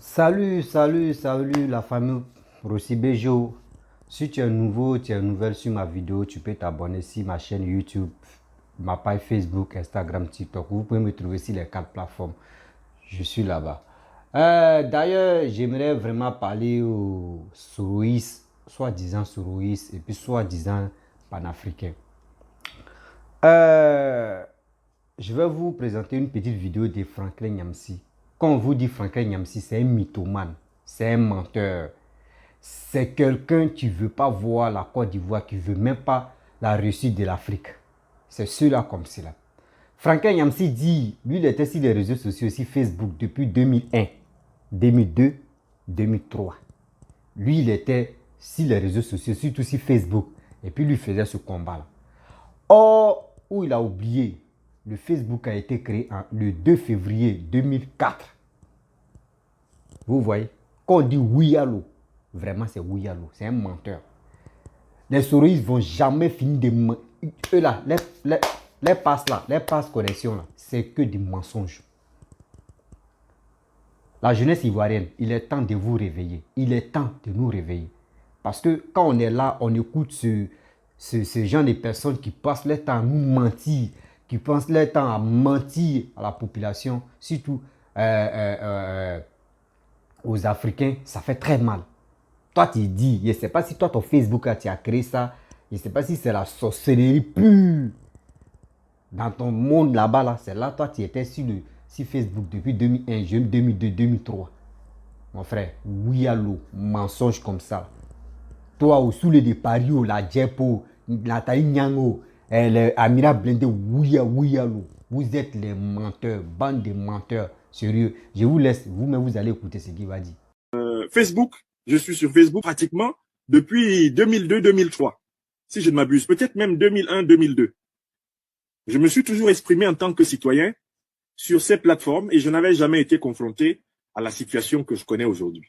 Salut la famille Rossi Bejo. Si tu es nouveau, tu es nouvelle sur ma vidéo, tu peux t'abonner sur ma chaîne YouTube, ma page Facebook, Instagram, TikTok. Vous pouvez me trouver sur les 4 plateformes. Je suis là-bas. D'ailleurs, j'aimerais vraiment parler aux sourouistes, soi-disant sourouistes et puis soi-disant panafricains. Euh, je vais vous présenter une petite vidéo de Franklin Nyamsi. Quand on vous dit Franklin Nyamsi, c'est un mythomane, c'est un menteur. C'est quelqu'un qui ne veut pas voir la Côte d'Ivoire, qui ne veut même pas la réussite de l'Afrique. C'est cela comme cela. Franklin Nyamsi dit, lui il était sur les réseaux sociaux, aussi Facebook depuis 2001, 2002, 2003. Lui il était sur les réseaux sociaux, surtout sur Facebook. Et puis lui faisait ce combat-là. Or, où il a oublié, le Facebook a été créé le 2 février 2004. Vous voyez, quand on dit Wiyalo, vraiment c'est Wiyalo, c'est un menteur. Les souris vont jamais finir de mentir. Eux là, les passes là, les passes connexion là, c'est que des mensonges. La jeunesse ivoirienne, il est temps de vous réveiller. Il est temps de nous réveiller. Parce que quand on est là, on écoute ce genre de personnes qui passent leur temps à nous mentir, qui passent leur temps à mentir à la population, surtout aux Africains, ça fait très mal. Toi, tu dis, je ne sais pas si toi, ton Facebook, tu as créé ça, je ne sais pas si c'est la sorcellerie pure. Dans ton monde là-bas, là, c'est là, toi, tu étais sur Facebook depuis 2001, 2002, 2003. Mon frère, Wiyalo, mensonge comme ça. Toi, au Soule de Paris, la Djepo, Nathalie Nyango, Amira Blende, Wiyalo. Vous êtes les menteurs, bande de menteurs. Sérieux, je vous laisse, vous-même, vous allez écouter ce qu'il va dire. Facebook, je suis sur Facebook pratiquement depuis 2002-2003, si je ne m'abuse, peut-être même 2001-2002. Je me suis toujours exprimé en tant que citoyen sur ces plateformes et je n'avais jamais été confronté à la situation que je connais aujourd'hui.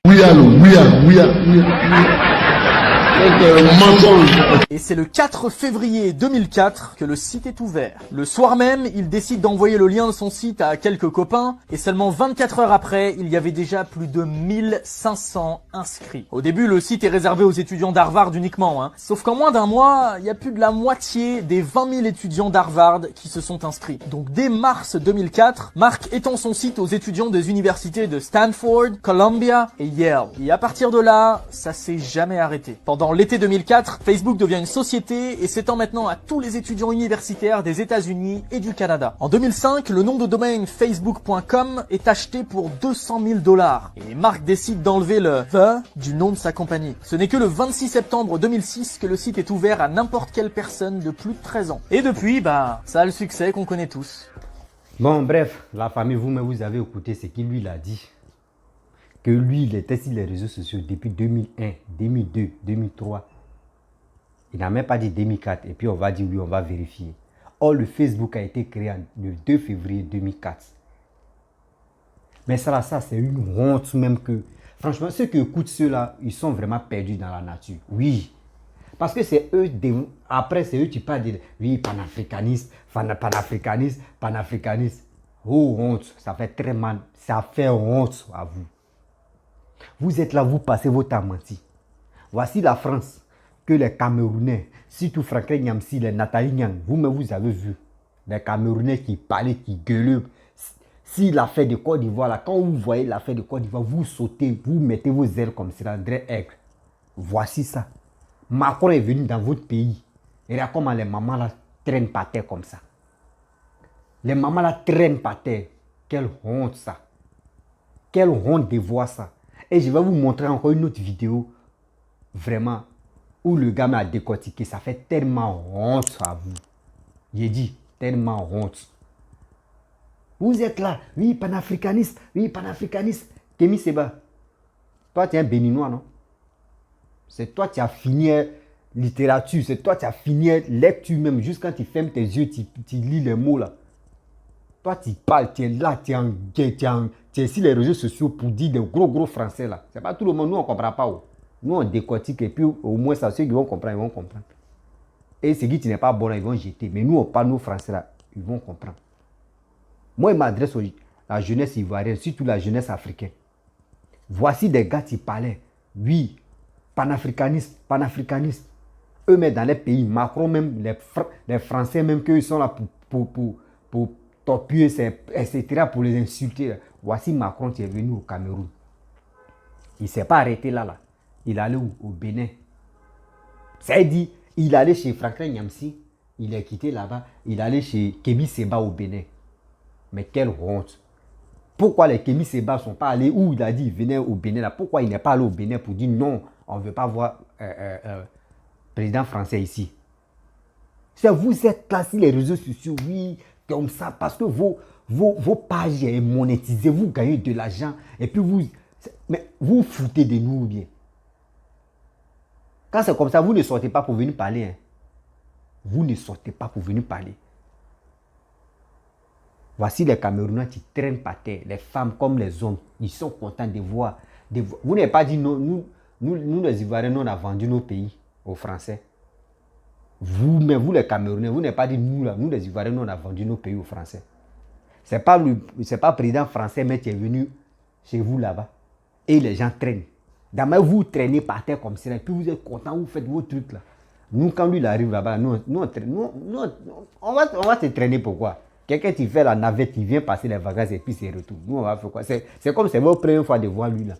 Et c'est le 4 février 2004 que le site est ouvert. Le soir même, il décide d'envoyer le lien de son site à quelques copains et seulement 24 heures après, il y avait déjà plus de 1500 inscrits. Au début, le site est réservé aux étudiants d'Harvard uniquement, Sauf qu'en moins d'un mois, il y a plus de la moitié des 20 000 étudiants d'Harvard qui se sont inscrits. Donc dès mars 2004, Mark étend son site aux étudiants des universités de Stanford, Columbia et Yale. Et à partir de là, ça s'est jamais arrêté. Pendant l'été 2004, Facebook devient une société et s'étend maintenant à tous les étudiants universitaires des États-Unis et du Canada. En 2005, le nom de domaine facebook.com est acheté pour 200 000 $. Et Mark décide d'enlever le « the » du nom de sa compagnie. Ce n'est que le 26 septembre 2006 que le site est ouvert à n'importe quelle personne de plus de 13 ans. Et depuis, ça a le succès qu'on connaît tous. Bon, bref, la famille, vous-même, vous avez écouté ce qu'il lui a dit. Que lui, il était sur les réseaux sociaux depuis 2001, 2002, 2003. Il n'a même pas dit 2004. Et puis, on va dire oui, on va vérifier. Or, le Facebook a été créé le 2 février 2004. Mais ça, c'est une honte même que... Franchement, ceux qui écoutent ceux-là, ils sont vraiment perdus dans la nature. Oui. Parce que c'est eux, après, c'est eux qui parlent de... Oui, panafricanisme, panafricanisme. Oh, honte. Ça fait très mal. Ça fait honte à vous. Vous êtes là, vous passez votre temps à mentir. Voici la France, que les Camerounais, surtout Franklin Nyamsi, les Nathalie Nyang, vous-même vous avez vu. Les Camerounais qui parlaient, qui gueulaient. Si l'affaire de Côte d'Ivoire, là, quand vous voyez l'affaire de Côte d'Ivoire, vous sautez, vous mettez vos ailes comme c'est André Aigle. Voici ça. Macron est venu dans votre pays. Et regarde comment les mamans là traînent par terre comme ça. Les mamans là traînent par terre. Quelle honte ça. Quelle honte de voir ça. Et je vais vous montrer encore une autre vidéo, vraiment, où le gars m'a décortiqué. Ça fait tellement honte à vous. J'ai dit, tellement honte. Vous êtes là, oui, panafricaniste, oui, panafricaniste. Kémy Seba, toi, tu es un béninois, non? C'est toi qui as fini littérature, c'est toi qui as fini lecture même. Juste quand tu fermes tes yeux, tu lis les mots là. Toi, tu parles, tu es là, tu es sur les réseaux sociaux pour dire des gros français là. C'est pas tout le monde, nous on ne comprend pas. Oh. Nous on décortique et puis au moins ça, ceux qui vont comprendre, ils vont comprendre. Et ceux qui n'est pas bon là, ils vont jeter. Mais nous on parle nos français là, ils vont comprendre. Moi, je m'adresse à la jeunesse ivoirienne, surtout la jeunesse africaine. Voici des gars qui parlaient. Oui, panafricanistes. Eux-mêmes dans les pays, Macron même, les Français même, qu'ils sont là pour torpiller, etc., pour les insulter. Voici Macron qui est venu au Cameroun. Il ne s'est pas arrêté là. Il allait au Bénin. Ça dit, il allait chez Franklin Nyamsi, il est quitté là-bas, il allait chez Kémi Séba au Bénin. Mais quelle honte. Pourquoi les Kémi Séba ne sont pas allés où il a dit il venait au Bénin là? Pourquoi il n'est pas allé au Bénin pour dire non, on ne veut pas voir président français ici? Vous êtes là sur les réseaux sociaux, oui, comme ça, parce que vos pages sont monétisées, vous gagnez de l'argent, et puis mais vous foutez de nous bien. Quand c'est comme ça, vous ne sortez pas pour venir parler. Hein. Vous ne sortez pas pour venir parler. Voici les Camerounais qui traînent par terre, les femmes comme les hommes. Ils sont contents de voir. Vous n'avez pas dit, nous les Ivoiriens, on a vendu nos pays aux Français. Vous les Camerounais, vous n'avez pas dit, nous les Ivoiriens, on a vendu nos pays aux Français. Ce n'est pas le président français mais qui est venu chez vous là-bas. Et les gens traînent. D'abord, vous traînez par terre comme ça, et puis vous êtes content, vous faites vos trucs là. Nous, quand lui il arrive là-bas, on va se traîner pourquoi? Quelqu'un qui fait la navette, il vient passer les vacances et puis c'est retour. Nous, on va faire quoi? C'est comme c'est votre première fois de voir lui là.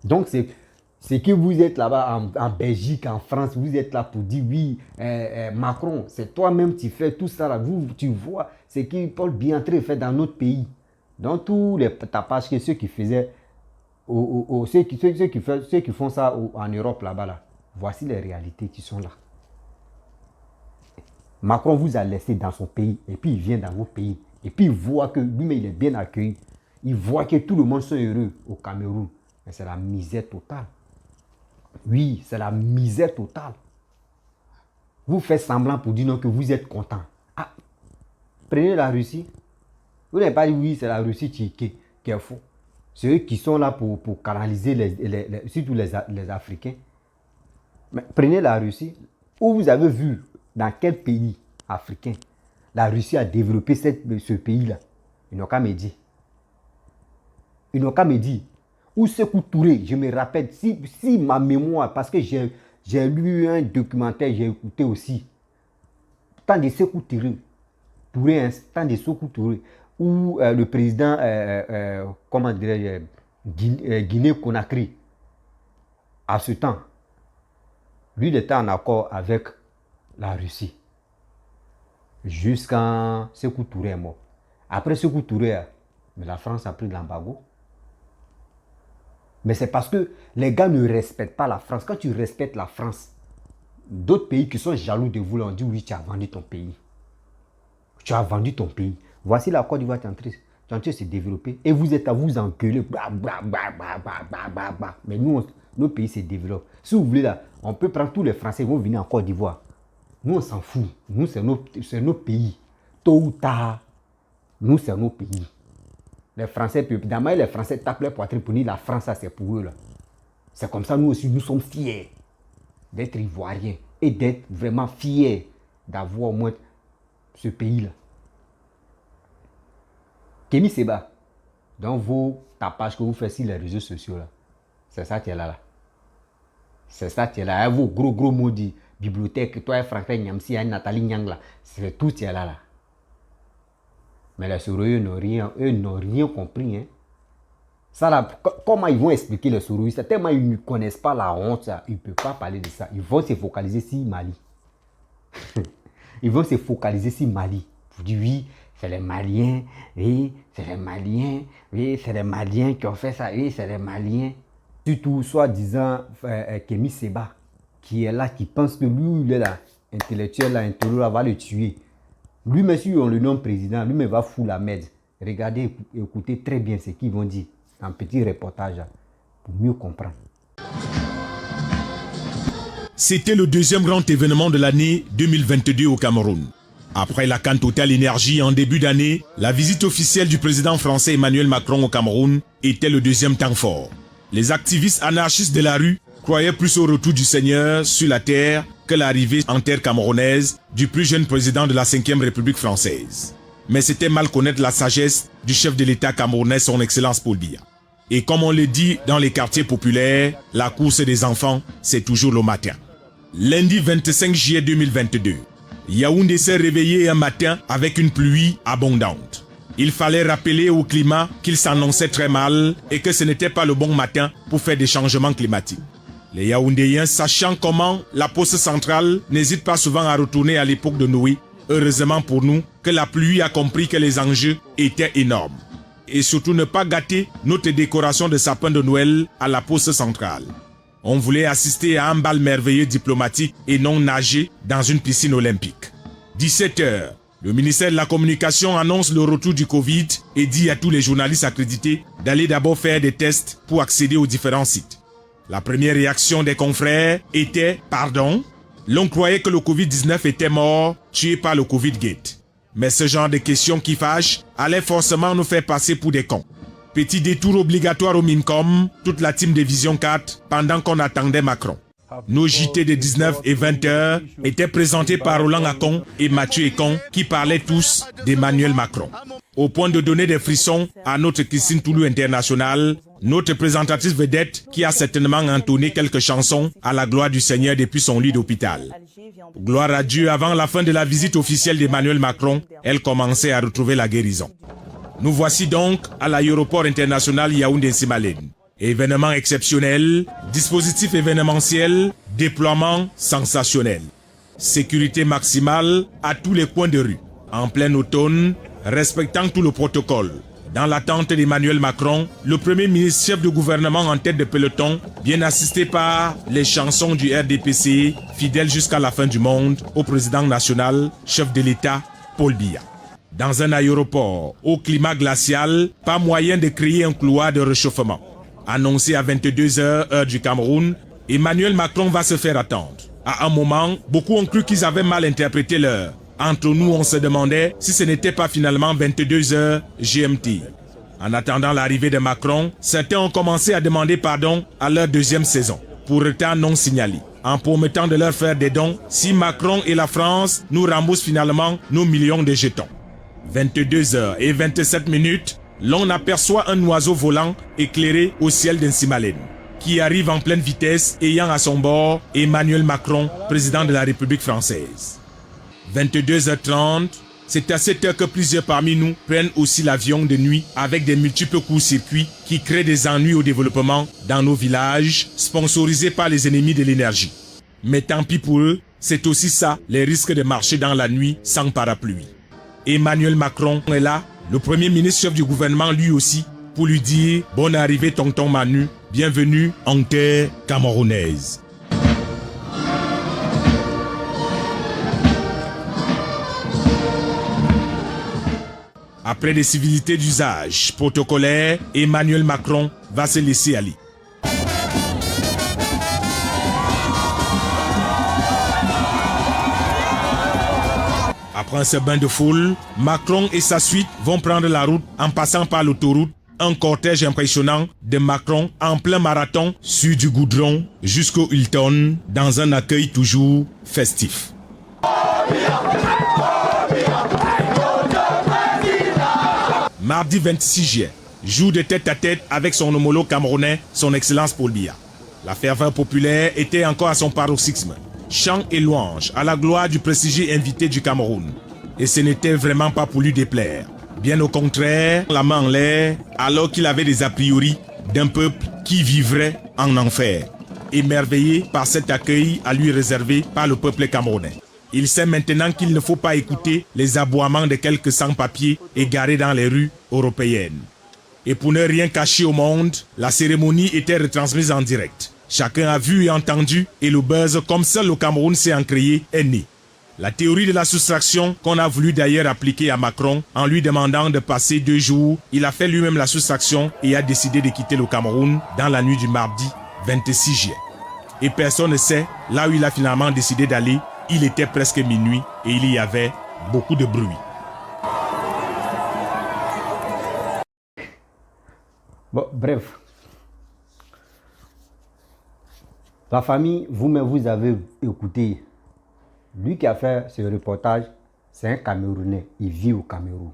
Donc, c'est que vous êtes là-bas en Belgique, en France, vous êtes là pour dire oui, Macron, c'est toi-même qui fais tout ça là. Tu vois, c'est que Paul Biantré fait dans notre pays. Dans tous les tapages que ceux qui faisaient, ceux qui font ça en Europe là-bas, là, voici les réalités qui sont là. Macron vous a laissé dans son pays et puis il vient dans vos pays. Et puis il voit que lui-même il est bien accueilli. Il voit que tout le monde est heureux au Cameroun. Mais c'est la misère totale. Oui, c'est la misère totale. Vous faites semblant pour dire non que vous êtes content. Ah, prenez la Russie. Vous n'avez pas dit oui, c'est la Russie qui est faux. C'est eux qui sont là pour canaliser surtout les Africains. Mais prenez la Russie. Où vous avez vu dans quel pays africain la Russie a développé ce pays-là? Ils n'ont qu'à me dire. Ils n'ont qu'à me dire. Ou Sékou Touré, je me rappelle, si ma mémoire, parce que j'ai lu un documentaire, j'ai écouté aussi, tant de Sékou Touré, tant de Sékou Touré, où le président, comment dirais-je, Guinée-Conakry, à ce temps, lui, il était en accord avec la Russie. Jusqu'à Sékou Touré est mort. Après Sékou Touré, mais la France a pris de l'embargo. Mais c'est parce que les gars ne respectent pas la France. Quand tu respectes la France, d'autres pays qui sont jaloux de vous, on dit oui, tu as vendu ton pays. Tu as vendu ton pays. Voici la Côte d'Ivoire qui est en train de se développer. Et vous êtes à vous engueuler. Mais nous, nos pays se développent. Si vous voulez, là, on peut prendre tous les Français qui vont venir en Côte d'Ivoire. Nous, on s'en fout. Nous, c'est nos pays. Tôt ou tard, nous, c'est nos pays. Les Français, d'abord, les Français tapent les poitrines pour dire la France, ça c'est pour eux. Là. C'est comme ça, nous aussi, nous sommes fiers d'être Ivoiriens et d'être vraiment fiers d'avoir au moins ce pays-là. Kémi Séba, dans vos tapages que vous faites sur les réseaux sociaux, là, c'est ça qui est là. C'est ça qui est là. Vos gros maudits, bibliothèque, toi, Franklin Nyamsi, Nathalie Nyang, là, c'est tout qui est là. Mais les Soroïs n'ont rien compris. Hein. Ça, là, comment ils vont expliquer les Soroïs? Tellement ils ne connaissent pas la honte, ça, ils ne peuvent pas parler de ça. Ils vont se focaliser sur Mali. Ils vont se focaliser sur Mali. Vous dites oui, c'est les Maliens, oui, c'est les Maliens, oui, c'est les Maliens qui ont fait ça, oui, c'est les Maliens. Surtout, soi-disant, Kémi Séba, qui est là, qui pense que lui, il est là, intellectuel, là, intellectuel, va le tuer. Lui, monsieur, on le nomme président, lui, mais va foutre la merde. Regardez, écoutez très bien ce qu'ils vont dire. Un petit reportage pour mieux comprendre. C'était le deuxième grand événement de l'année 2022 au Cameroun. Après la CAN Total Énergie en début d'année, la visite officielle du président français Emmanuel Macron au Cameroun était le deuxième temps fort. Les activistes anarchistes de la rue croyaient plus au retour du Seigneur sur la terre que l'arrivée en terre camerounaise du plus jeune président de la 5e République française. Mais c'était mal connaître la sagesse du chef de l'État camerounais, son Excellence Paul Biya. Et comme on le dit dans les quartiers populaires, la course des enfants, c'est toujours le matin. Lundi 25 juillet 2022, Yaoundé s'est réveillé un matin avec une pluie abondante. Il fallait rappeler au climat qu'il s'annonçait très mal et que ce n'était pas le bon matin pour faire des changements climatiques. Les Yaoundéens, sachant comment la poste centrale n'hésite pas souvent à retourner à l'époque de Noé, heureusement pour nous que la pluie a compris que les enjeux étaient énormes. Et surtout ne pas gâter notre décoration de sapin de Noël à la poste centrale. On voulait assister à un bal merveilleux diplomatique et non nager dans une piscine olympique. 17h, le ministère de la Communication annonce le retour du Covid et dit à tous les journalistes accrédités d'aller d'abord faire des tests pour accéder aux différents sites. La première réaction des confrères était « Pardon ?» L'on croyait que le Covid-19 était mort, tué par le Covid-Gate. Mais ce genre de questions qui fâchent allait forcément nous faire passer pour des cons. Petit détour obligatoire au Mincom, toute la team de Vision 4, pendant qu'on attendait Macron. Nos JT de 19 et 20 heures étaient présentés par Roland Akon et Mathieu Ekon, qui parlaient tous d'Emmanuel Macron. Au point de donner des frissons à notre Christine Toulou International, notre présentatrice vedette qui a certainement entonné quelques chansons à la gloire du Seigneur depuis son lit d'hôpital. Gloire à Dieu, avant la fin de la visite officielle d'Emmanuel Macron, elle commençait à retrouver la guérison. Nous voici donc à l'aéroport international Yaoundé-Simalène. Événement exceptionnel, dispositif événementiel, déploiement sensationnel. Sécurité maximale à tous les coins de rue. En plein automne, respectant tout le protocole. Dans l'attente d'Emmanuel Macron, le Premier ministre chef de gouvernement en tête de peloton, bien assisté par les chansons du RDPC, fidèle jusqu'à la fin du monde, au président national, chef de l'État, Paul Biya. Dans un aéroport au climat glacial, pas moyen de créer un couloir de réchauffement. Annoncé à 22h heure du Cameroun, Emmanuel Macron va se faire attendre. À un moment, beaucoup ont cru qu'ils avaient mal interprété l'heure. Entre nous, on se demandait si ce n'était pas finalement 22h GMT. En attendant l'arrivée de Macron, certains ont commencé à demander pardon à leur deuxième saison, pour retard non signalé, en promettant de leur faire des dons si Macron et la France nous remboursent finalement nos millions de jetons. 22h27, l'on aperçoit un oiseau volant éclairé au ciel d'Insimalène, qui arrive en pleine vitesse ayant à son bord Emmanuel Macron, président de la République française. 22h30, c'est à cette heure que plusieurs parmi nous prennent aussi l'avion de nuit avec des multiples courts-circuits qui créent des ennuis au développement dans nos villages, sponsorisés par les ennemis de l'énergie. Mais tant pis pour eux, c'est aussi ça, les risques de marcher dans la nuit sans parapluie. Emmanuel Macron est là, le Premier ministre chef du gouvernement lui aussi, pour lui dire « Bonne arrivée tonton Manu, bienvenue en terre camerounaise ». Après des civilités d'usage protocolaires, Emmanuel Macron va se laisser aller. Après ce bain de foule, Macron et sa suite vont prendre la route en passant par l'autoroute. Un cortège impressionnant de Macron en plein marathon sur du goudron jusqu'au Hilton dans un accueil toujours festif. Mardi 26 juillet, jour de tête-à-tête avec son homologue camerounais, son Excellence Paul Biya. La ferveur populaire était encore à son paroxysme. Chants et louanges à la gloire du prestigieux invité du Cameroun. Et ce n'était vraiment pas pour lui déplaire. Bien au contraire, la main en l'air, alors qu'il avait des a priori d'un peuple qui vivrait en enfer. Émerveillé par cet accueil à lui réservé par le peuple camerounais. Il sait maintenant qu'il ne faut pas écouter les aboiements de quelques sans-papiers égarés dans les rues européennes. Et pour ne rien cacher au monde, la cérémonie était retransmise en direct. Chacun a vu et entendu, et le buzz, comme seul le Cameroun sait en créer, est né. La théorie de la soustraction, qu'on a voulu d'ailleurs appliquer à Macron, en lui demandant de passer 2 jours, il a fait lui-même la soustraction et a décidé de quitter le Cameroun dans la nuit du mardi 26 juillet. Et personne ne sait là où il a finalement décidé d'aller. Il était presque minuit et il y avait beaucoup de bruit. Bon, bref. La famille, vous-même, vous avez écouté. Lui qui a fait ce reportage, c'est un Camerounais. Il vit au Cameroun.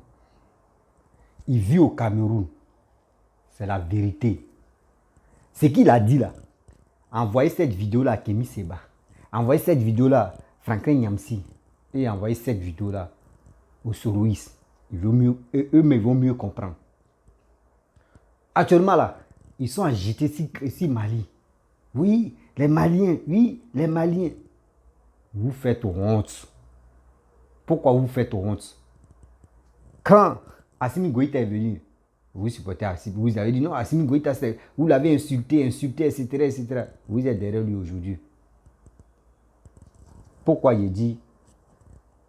Il vit au Cameroun. C'est la vérité. Ce qu'il a dit là, envoyez cette vidéo-là à Kémy Séba. Envoyez cette vidéo-là à Franklin Nyamsi. Et envoyez cette vidéo-là aux Soroïs. Eux vont mieux comprendre. Actuellement là, ils sont agités ici Mali. Oui, les Maliens. Vous faites honte. Pourquoi vous faites honte? Quand Assimi Goïta est venu, vous supportez Assimi, vous avez dit non, Assimi Goïta, vous l'avez insulté, etc. Vous êtes derrière lui aujourd'hui. Pourquoi il dit,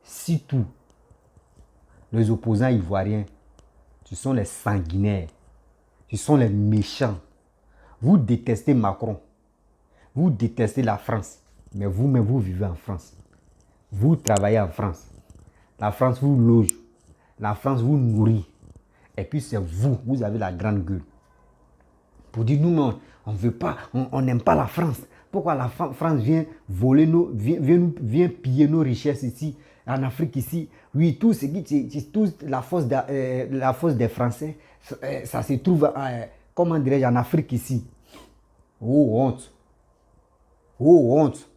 si tous les opposants ivoiriens, ce sont les sanguinaires, ce sont les méchants. Vous détestez Macron, vous détestez la France, mais vous-même vous vivez en France. Vous travaillez en France. La France vous loge, la France vous nourrit. Et puis c'est vous avez la grande gueule. Pour dire, nous, on ne veut pas, on n'aime pas la France. Pourquoi la France vient voler vient piller nos richesses ici, en Afrique ici? Oui, tout ce qui, la force des Français, ça se trouve, comment dirais-je, en Afrique ici. Oh honte. Oh honte.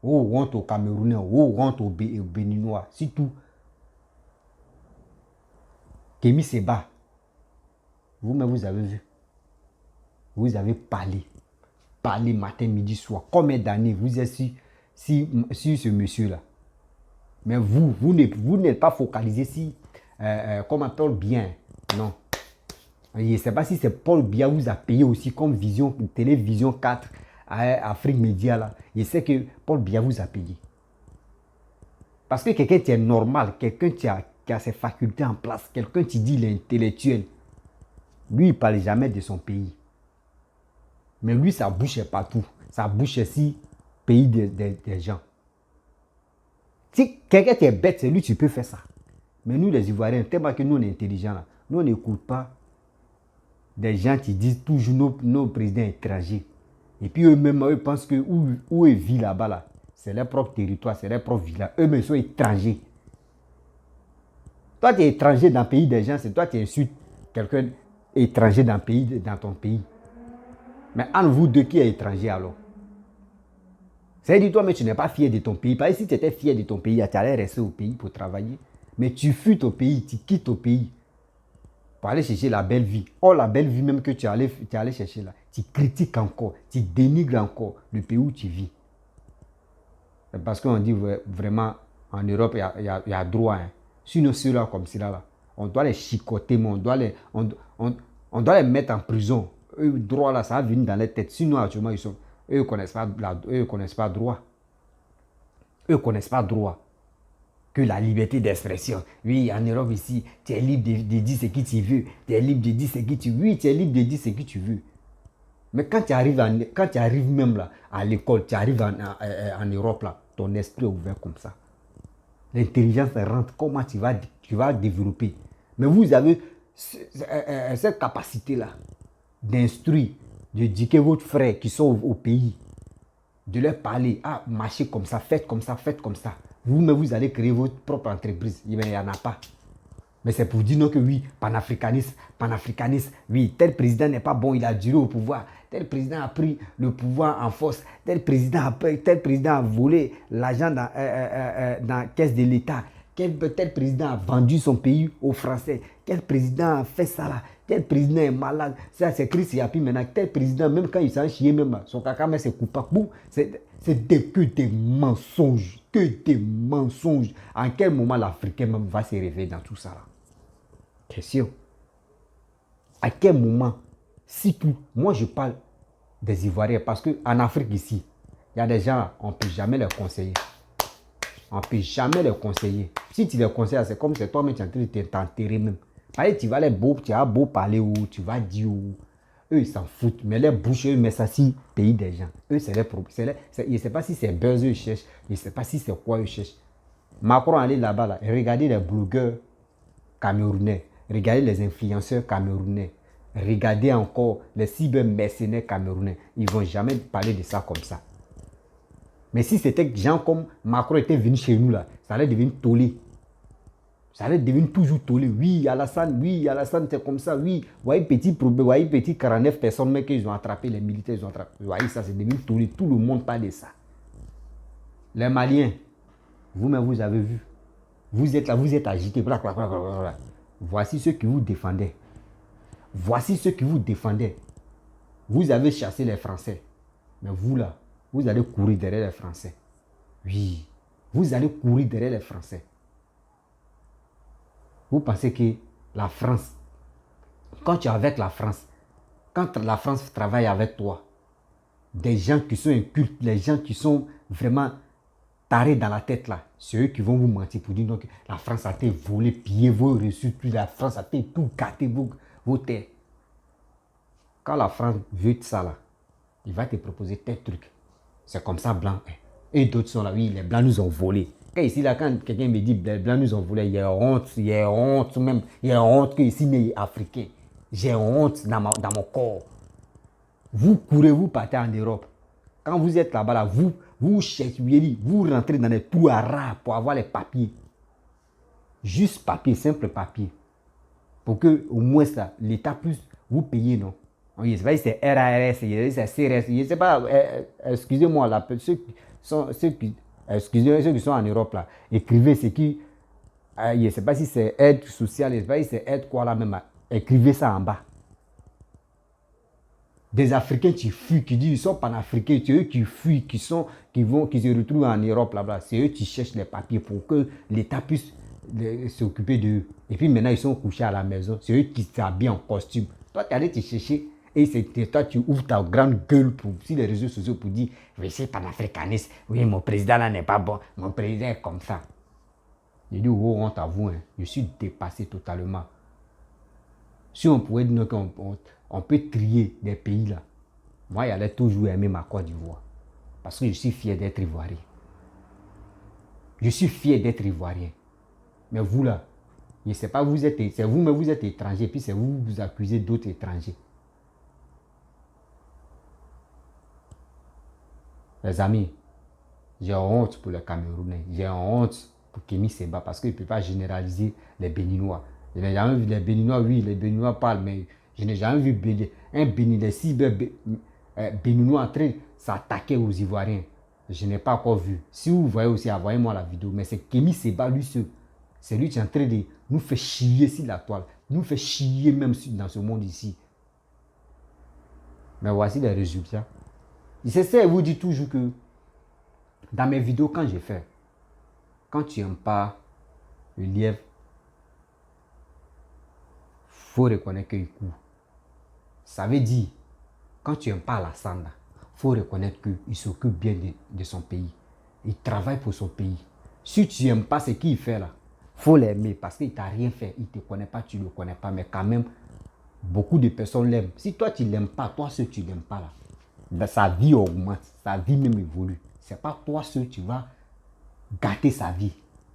Oh honte aux Camerounais, oh honte aux Béninois, c'est tout. Kémy Séba, vous-même vous avez vu. Vous avez parlé matin, midi, soir. Combien d'années vous êtes sur ce monsieur-là? Mais vous n'êtes pas focalisé si, comme Paul Biya. Non. Je ne sais pas si c'est Paul Biya vous a payé aussi comme télévision 4 à Afrique Média. Là. Je sais que Paul Biya vous a payé. Parce que quelqu'un qui est normal, quelqu'un qui a ses facultés en place, quelqu'un qui dit l'intellectuel, lui, il ne parle jamais de son pays. Mais lui, sa bouche est partout. Sa bouche est si pays des gens. Si quelqu'un qui est bête, c'est lui, tu peux faire ça. Mais nous, les Ivoiriens, tellement que nous, on est intelligents, là, nous, on n'écoute pas des gens qui disent toujours nos présidents étrangers. Et puis eux-mêmes, eux pensent que où ils vivent là-bas, là, c'est leur propre territoire, c'est leur propre village. Eux-mêmes, ils sont étrangers. Toi, tu es étranger dans le pays des gens, c'est toi qui insultes quelqu'un étranger dans ton pays. Mais entre vous deux, qui est étranger alors? C'est-à-dire, toi, mais tu n'es pas fier de ton pays. Parce que si tu étais fier de ton pays, tu allais rester au pays pour travailler. Mais tu fuis ton pays, tu quittes ton pays pour aller chercher la belle vie. Oh, la belle vie même que tu allais chercher là, tu critiques encore, tu dénigres encore le pays où tu vis. Parce qu'on dit vraiment, en Europe, il y a droit. Hein. Sinon, ceux-là comme ceux-là, là, on doit les chicoter, mais on doit les mettre en prison. Eux, droit là, ça va venir dans les têtes. Sinon, actuellement, eux ne connaissent pas droit. Eux ne connaissent pas droit. Que la liberté d'expression. Oui, en Europe ici, tu es libre de dire ce que tu veux. Tu es libre de dire ce que tu veux. Oui, tu es libre de dire ce que tu veux. Mais quand tu arrives même là, à l'école, tu arrives en Europe là, ton esprit est ouvert comme ça. L'intelligence rentre. Comment tu vas développer? Mais vous avez cette capacité-là d'instruire, d'éduquer vos frères qui sont au pays, de leur parler, ah, marchez comme ça, faites comme ça, faites comme ça. Vous-même, vous allez créer votre propre entreprise. Il n'y en a pas. Mais c'est pour dire non que oui, panafricanisme, oui, tel président n'est pas bon, il a duré au pouvoir. Tel président a pris le pouvoir en force. Tel président a volé l'argent dans la caisse de l'État. Tel président a vendu son pays aux Français. Quel président a fait ça là? Tel président est malade. Ça, c'est Chris Yapi maintenant. Tel président, même quand il s'en chie, même son caca, mais c'est coupable. C'est que des mensonges. Que des mensonges. En quel moment l'Africain même va se réveiller dans tout ça là? Question. À quel moment? Si tout. Moi, je parle des Ivoiriens parce qu'en Afrique ici, il y a des gens, on ne peut jamais les conseiller. On ne peut jamais les conseiller. Si tu les conseilles, c'est comme si toi-même tu es en train de t'enterrer même. Tu as beau parler ou tu vas dire où. Eux, ils s'en foutent. Mais les bouches, eux, mais ça, si pays des gens. Eux, c'est les problèmes. Je ne sais pas si c'est buzz, eux cherchent. Je ne sais pas si c'est quoi, eux cherchent. Macron allait là-bas, là, regardez les blogueurs camerounais. Regardez les influenceurs camerounais. Regardez encore les cyber-mercenaires camerounais. Ils ne vont jamais parler de ça comme ça. Mais si c'était des gens comme Macron était venu chez nous, là, ça allait devenir tollé. Ça allait devenir toujours tollé. Oui, Alassane, c'est comme ça. Oui, vous voyez, petit problème, voyez, petit 49 personnes, mais qu'ils ont attrapé, les militaires, ils ont attrapé. Vous voyez, ça, c'est devenu tollé. Tout le monde parle de ça. Les Maliens, vous-même, vous avez vu. Vous êtes là, vous êtes agités. Voici ceux qui vous défendaient. Voici ceux qui vous défendaient. Vous avez chassé les Français. Mais vous, là, vous allez courir derrière les Français. Oui, vous allez courir derrière les Français. Vous pensez que la France, quand tu es avec la France, quand la France travaille avec toi, des gens qui sont incultes, les gens qui sont vraiment tarés dans la tête là, c'est eux qui vont vous mentir pour dire donc la France a été volée, pillée vos reçus, puis la France a été tout gâté vos terres. Quand la France veut ça là, il va te proposer tel truc. C'est comme ça, blanc. Et d'autres sont là, oui, les blancs nous ont volé. Et ici, là, quand quelqu'un me dit les blancs nous ont volé, il y a honte même. Il y a honte que ici, mais africain. J'ai honte dans mon corps. Vous courez, vous partez en Europe. Quand vous êtes là-bas, là, vous cherchez, vous rentrez dans les trous à rats pour avoir les papiers. Juste papier, simple papier. Pour que, au moins, l'État puisse vous payer, non? Oui, c'est RARS, c'est CRS, je ne sais pas, excusez-moi, ceux qui sont en Europe, là, écrivez ce qui, je ne sais pas si c'est aide sociale, je ne sais pas si c'est aide quoi là même, écrivez ça en bas. Des Africains qui fuient, qui disent qu'ils sont panafricains, c'est eux qui fuient, qui se retrouvent en Europe là-bas, c'est eux qui cherchent les papiers pour que l'État puisse s'occuper d'eux. Et puis maintenant, ils sont couchés à la maison, c'est eux qui s'habillent en costume. Toi, tu allais te chercher. Et c'est toi, tu ouvres ta grande gueule sur les réseaux sociaux pour dire oui, c'est panafricaniste. Oui, mon président là n'est pas bon. Mon président est comme ça. Je dis, oh, honte à vous. Hein. Je suis dépassé totalement. Si on pouvait dire qu'on peut trier des pays là, moi, j'allais toujours aimer ma Côte d'Ivoire. Parce que je suis fier d'être ivoirien. Je suis fier d'être ivoirien. Mais vous là, je ne sais pas, c'est vous, mais vous êtes étranger. Puis c'est vous accusez d'autres étrangers. Les amis, j'ai honte pour les Camerounais, j'ai honte pour Kémy Séba parce qu'il ne peut pas généraliser les Béninois. Je n'ai jamais vu les Béninois, oui, les Béninois parlent, mais je n'ai jamais vu un Béninois en train de s'attaquer aux Ivoiriens. Je n'ai pas encore vu. Si vous voyez aussi, envoyez-moi la vidéo. Mais c'est Kémy Séba, lui seul. C'est lui qui est en train de nous faire chier sur la toile, nous fait chier même dans ce monde ici. Mais voici les résultats. Je vous dis toujours que dans mes vidéos, quand j'ai fait, quand tu n'aimes pas le lièvre, il faut reconnaître qu'il court. Ça veut dire, quand tu n'aimes pas Alassane, il faut reconnaître qu'il s'occupe bien de son pays. Il travaille pour son pays. Si tu n'aimes pas ce qu'il fait là, il faut l'aimer parce qu'il ne t'a rien fait. Il ne te connaît pas, tu ne le connais pas, mais quand même, beaucoup de personnes l'aiment. Si toi, tu ne l'aimes pas, toi, ceux que tu ne l'aimes pas là, sa vie augmente, sa vie même évolue. Ce n'est pas toi seul tu vas gâter sa vie.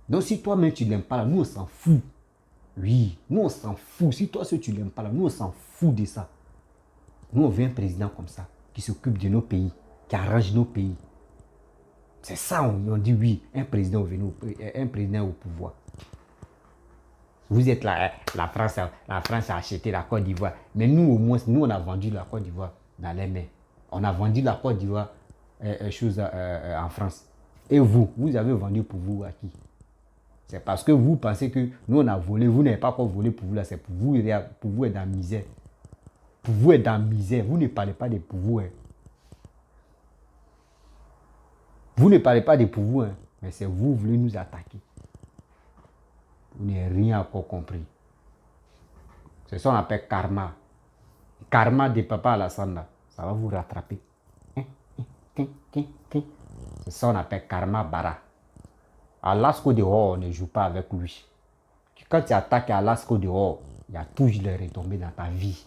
Donc si toi-même tu ne l'aimes pas là, nous on s'en fout. Oui, nous on s'en fout. Si toi seul tu ne l'aimes pas là, nous on s'en fout de ça. Nous on veut un président comme ça, qui s'occupe de nos pays, qui arrange nos pays. C'est ça, on dit oui, un président au pouvoir. Vous êtes là, la France a acheté la Côte d'Ivoire. Mais nous au moins, nous on a vendu la Côte d'Ivoire dans les mains. On a vendu la Côte d'Ivoire en France. Et vous avez vendu pour vous à qui? C'est parce que vous pensez que nous on a volé. Vous n'avez pas encore volé pour vous là. C'est pour vous être dans la misère. Pour vous être dans la misère. Vous ne parlez pas de pour vous. Hein. Vous ne parlez pas de pour vous. Hein. Mais c'est vous qui voulez nous attaquer. Vous n'avez rien encore compris. C'est ça qu'on appelle karma. Karma de Papa Alassane. Ça va vous rattraper. C'est ça qu'on appelle karma bara. Alasko dehors, on ne joue pas avec lui. Quand tu attaques Alasko dehors, il y a toujours les retombées dans ta vie.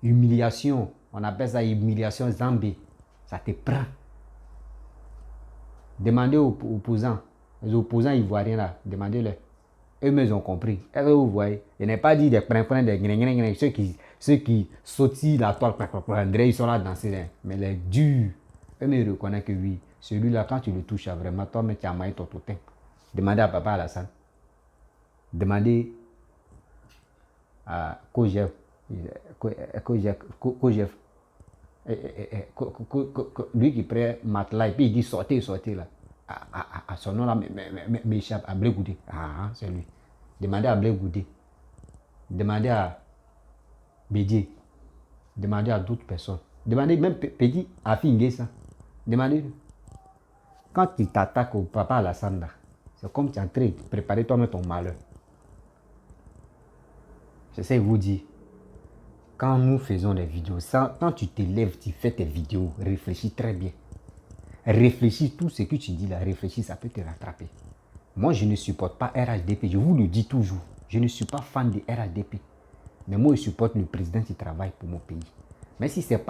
Humiliation, on appelle ça humiliation zambé. Ça te prend. Demandez aux opposants, les opposants ivoiriens là, demandez-leur. Eux-mêmes ils ont compris. Est-ce que vous voyez? Je n'ai pas dit des ceux qui sautillent la toile, ils sont là danser. Mais les durs, eux-mêmes reconnaissent que oui, celui-là, quand tu le touches, vraiment, toi-même, tu as maillé ton totem. Demandez à Papa Alassane. Demandez à Kojef, lui qui prend matelas et puis il dit sortez, sortez là. À son nom là m'échappe, à Blé Goudé. Ah, c'est lui. Demandez à Blé Goudé. Demandez à Bédier. Demandez à d'autres personnes. Demandez même Petit à Fingé ça. Demandez. Quand tu t'attaques au papa Alassane, c'est comme tu es en train de préparer toi-même ton malheur. J'essaie de vous dire, quand nous faisons des vidéos, quand tu te lèves, tu fais tes vidéos, réfléchis très bien. Réfléchis tout ce que tu dis là, réfléchis, ça peut te rattraper. Moi, je ne supporte pas RHDP, je vous le dis toujours. Je ne suis pas fan de RHDP. Mais moi, je supporte le président qui travaille pour mon pays. Mais si c'est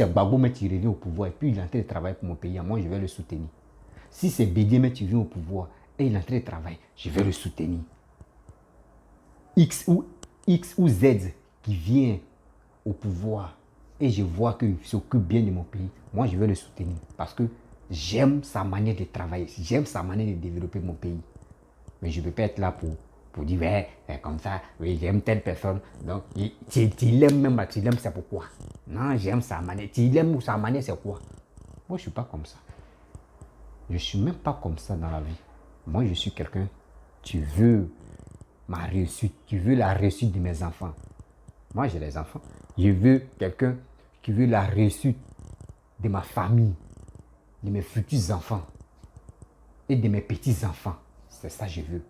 Bagoum qui revient au pouvoir et puis il est en train de travailler pour mon pays, moi, je vais le soutenir. Si c'est Bédié qui vient au pouvoir et il est en train de travailler, je vais le soutenir. X ou Z qui vient au pouvoir et je vois qu'il s'occupe bien de mon pays, moi je vais le soutenir parce que j'aime sa manière de travailler, j'aime sa manière de développer mon pays. Mais je ne peux pas être là pour dire, ouais, comme ça, oui, j'aime telle personne. Donc, tu l'aimes même, tu l'aimes, c'est pourquoi? Non, j'aime sa manière. Tu l'aimes ou sa manière, c'est quoi? Moi, je ne suis pas comme ça. Je ne suis même pas comme ça dans la vie. Moi, je suis quelqu'un, tu veux ma réussite, tu veux la réussite de mes enfants. Moi, j'ai des enfants. Je veux quelqu'un qui veut la réussite de ma famille, de mes futurs enfants et de mes petits-enfants. C'est ça que je veux.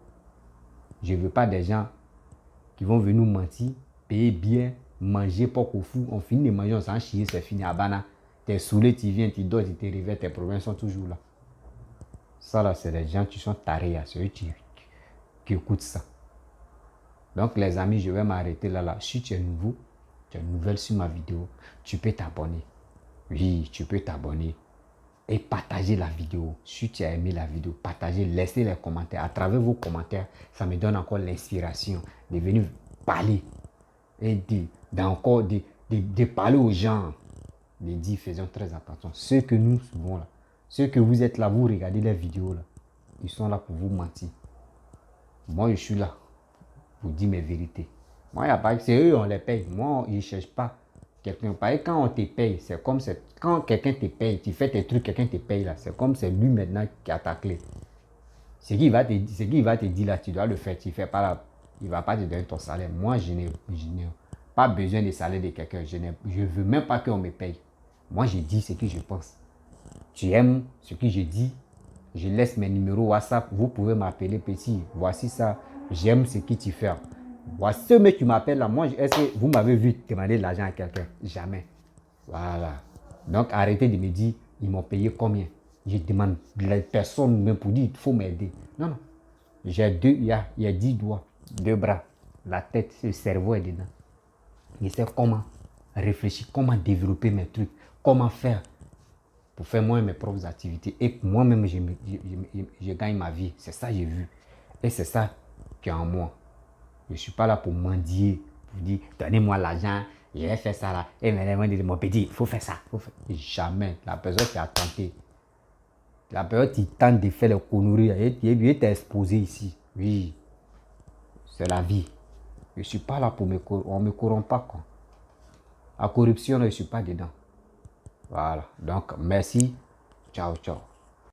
Je ne veux pas des gens qui vont venir nous mentir, payer bien, manger pas qu'au fou. On finit de manger, on s'en chie, c'est fini. Abana, t'es saoulé, tu viens, tu dors, tu te réveilles, tes problèmes sont toujours là. Ça là, c'est des gens qui sont tarés, ceux qui écoutent ça. Donc les amis, je vais m'arrêter là. Si tu es nouveau, tu es nouvelle sur ma vidéo, tu peux t'abonner. Oui, tu peux t'abonner et partager la vidéo. Si tu as aimé la vidéo, partagez, laissez les commentaires. À travers vos commentaires, ça me donne encore l'inspiration de venir parler et de parler aux gens. De dire, faisons très attention. Ceux que nous suivons là, ceux que vous êtes là, vous regardez les vidéos là, ils sont là pour vous mentir. Moi, je suis là pour dire mes vérités. Moi, il n'y a pas que c'est eux, on les paye. Moi, je ne cherche pas quelqu'un. Pareil, quand on te paye, c'est comme quand quelqu'un te paye, tu fais tes trucs, quelqu'un te paye là. C'est comme c'est lui maintenant qui a ta clé. Ce qu'il va te dire là, tu dois le faire. Tu ne fais pas là, il ne va pas te donner ton salaire. Moi, je n'ai pas besoin de salaire de quelqu'un. Je ne veux même pas qu'on me paye. Moi, je dis ce que je pense. Tu aimes ce que je dis, je laisse mes numéros WhatsApp. Vous pouvez m'appeler petit. Voici ça. J'aime ce que tu fais. Voici ce mec qui m'appelle là. Moi, est-ce que vous m'avez vu demander de l'argent à quelqu'un? Jamais. Voilà. Donc, arrêtez de me dire, ils m'ont payé combien? Je demande la personne même pour dire, il faut m'aider. Non, non. J'ai il y a 10 doigts, 2 bras, la tête, le cerveau est dedans. Je sais comment réfléchir, comment développer mes trucs, comment faire pour faire moi mes propres activités. Et moi-même, je gagne ma vie. C'est ça que j'ai vu. Et c'est ça qui est en moi. Je ne suis pas là pour mendier, pour dire, donnez-moi l'argent, je vais faire ça là. Et maintenant, mon petit, il faut faire ça. Jamais. La personne qui a tenté, la personne qui tente de faire les conneries, il est exposé ici. Oui, c'est la vie. Je ne suis pas là pour on ne me corrompt pas. Quoi. La corruption, je ne suis pas dedans. Voilà. Donc, merci. Ciao, ciao.